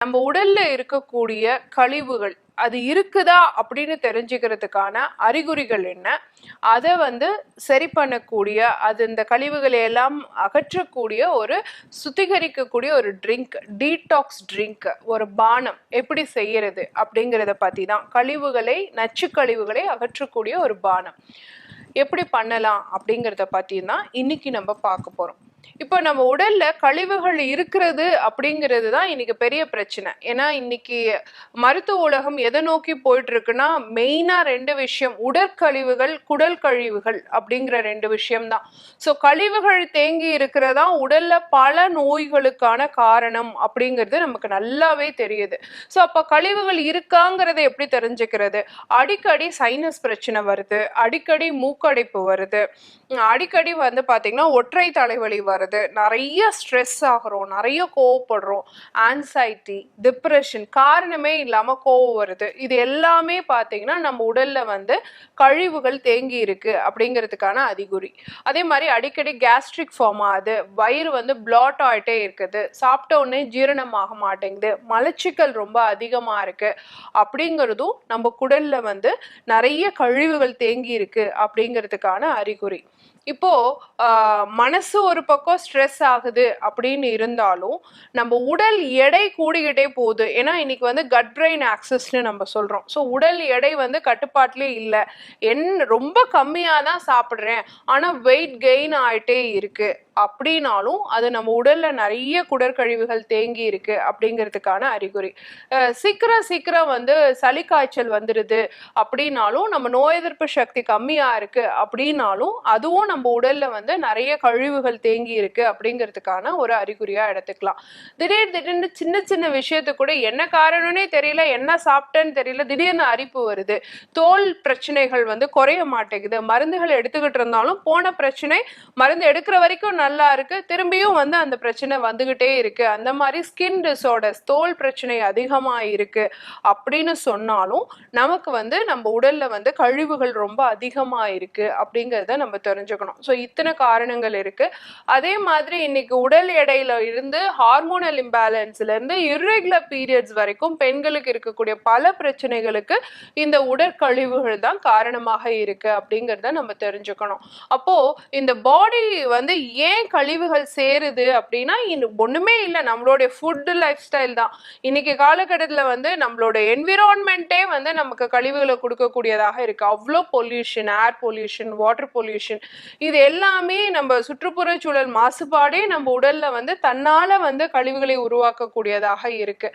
நம்ம உடல்ல இருக்கக்கூடிய கழிவுகள் அது இருக்குதா அப்படின்னு தெரிஞ்சுக்கிறதுக்கான அறிகுறிகள் என்ன, அதை சரி பண்ணக்கூடிய, அது இந்த கழிவுகளை எல்லாம் அகற்றக்கூடிய ஒரு சுத்திகரிக்கக்கூடிய ஒரு ட்ரிங்க், டீடாக்ஸ் ட்ரிங்க், ஒரு பானம் எப்படி செய்யறது அப்படிங்கிறத பத்தி தான். கழிவுகளை, நச்சு கழிவுகளை அகற்றக்கூடிய ஒரு பானம் எப்படி பண்ணலாம் அப்படிங்கிறத பத்தி தான் இன்னைக்கு நம்ம பார்க்க போறோம். இப்போ நம்ம உடல்ல கழிவுகள் இருக்கிறது அப்படிங்கிறது தான் இன்னைக்கு பெரிய பிரச்சனை. ஏன்னா இன்னைக்கு மருத்துவ உலகம் எதை நோக்கி போயிட்டு இருக்குன்னா, மெயினா 2 விஷயம், உடற்கழிவுகள், குடல் கழிவுகள் அப்படிங்கிற 2 விஷயம் தான். ஸோ கழிவுகள் தேங்கி இருக்கிறதா உடல்ல பல நோய்களுக்கான காரணம் அப்படிங்கிறது நமக்கு நல்லாவே தெரியுது. ஸோ அப்போ கழிவுகள் இருக்காங்கிறத எப்படி தெரிஞ்சுக்கிறது? அடிக்கடி சைனஸ் பிரச்சனை வருது, அடிக்கடி மூக்கடைப்பு வருது, அடிக்கடி பாத்தீங்கன்னா ஒற்றை தலைவலி வருது, நிறைய ஸ்ட்ரெஸ் ஆகிறோம், நிறைய கோவப்படுறோம், ஆன்சைட்டி, டிப்ரெஷன், காரணமே இல்லாம கோவம் வருது. இது எல்லாமே பாத்தீங்கன்னா நம்ம உடல்ல கழிவுகள் தேங்கி இருக்கு அப்படிங்கிறதுக்கான அறிகுறி. அதே மாதிரி அடிக்கடி கேஸ்ட்ரிக் ஃபார்ம் ஆகுது, வயிறு பிளாட் ஆயிட்டே இருக்குது, சாப்பிட்ட உடனே ஜீரணமாக மாட்டேங்குது, மலச்சிக்கல் ரொம்ப அதிகமா இருக்கு அப்படிங்கிறதும் நம்ம குடல்ல நிறைய கழிவுகள் தேங்கி இருக்கு அப்படிங்கிறதுக்கான அறிகுறி. இப்போ மனசு ஒரு பக்கம் ஸ்ட்ரெஸ் ஆகுது அப்படின்னு இருந்தாலும் நம்ம உடல் எடை கூடிக்கிட்டே போகுது. ஏன்னா இன்னைக்கு கட் பிரெயின் ஆக்சஸ்ன்னு நம்ம சொல்றோம். ஸோ உடல் எடை கட்டுப்பாட்டிலே இல்லை, ரொம்ப கம்மியாக தான் சாப்பிட்றேன் ஆனா வெயிட் கெயின் ஆயிட்டே இருக்கு அப்படின்னாலும் அது நம்ம உடல்ல நிறைய குடற்கழிவுகள் தேங்கி இருக்கு அப்படிங்கிறதுக்கான அறிகுறி. சீக்கிரம் சளி காய்ச்சல் வந்துடுது அப்படின்னாலும், நம்ம நோய் எதிர்ப்பு சக்தி கம்மியா இருக்கு அப்படின்னாலும் அதுவும் நம்ம உடல்ல நிறைய கழிவுகள் தேங்கி இருக்கு அப்படிங்கிறதுக்கான ஒரு அறிகுறியா எடுத்துக்கலாம். திடீர்னு சின்ன சின்ன விஷயத்துக்கு கூட என்ன காரணம்னே தெரியல, என்ன சாப்பிட்டேன்னு தெரியல, திடீர்னு அரிப்பு வருது, தோல் பிரச்சனைகள் குறைய மாட்டேங்குது, மருந்துகள் எடுத்துக்கிட்டு இருந்தாலும் போன பிரச்சனை மருந்து எடுக்கிற வரைக்கும் நல்லா இருக்கு, திரும்பியும் அந்த பிரச்சனை வந்துகிட்டே இருக்கு, அந்த மாதிரி ஸ்கின் டிசார்டர்ஸ், தோல் பிரச்சனை அதிகமா இருக்கு அப்படின்னு சொன்னாலும் நமக்கு நம்ம உடல்ல கழிவுகள் ரொம்ப அதிகமா இருக்கு அப்படிங்கிறத நம்ம தெரிஞ்சுக்கணும். ஸோ இத்தனை காரணங்கள் இருக்கு. அதே மாதிரி இன்னைக்கு உடல் எடையில இருந்து, ஹார்மோனல் இம்பேலன்ஸ்ல இருந்து இர்ரெகுலர் பீரியட்ஸ் வரைக்கும் பெண்களுக்கு இருக்கக்கூடிய பல பிரச்சனைகளுக்கு இந்த உடற்கழிவுகள் தான் காரணமாக இருக்கு அப்படிங்கிறத நம்ம தெரிஞ்சுக்கணும். அப்போ இந்த பாடி ஏன் கழிவுகள் சேருது அப்படின்னா ஒண்ணுமே இல்லை, நம்மளுடைய ஃபுட் லைஃப் ஸ்டைல் தான். இன்னைக்கு காலகட்டத்தில் நம்மளோட என்விரான்மெண்ட்டே நமக்கு கழிவுகளை கொடுக்கக்கூடியதாக இருக்கு. அவ்வளோ pollution, air pollution, water pollution, இது எல்லாமே நம்ம சுற்றுப்புற சூழல் மாசுபாடே நம்ம உடல்ல தன்னால கழிவுகளை உருவாக்கக்கூடியதாக இருக்கு.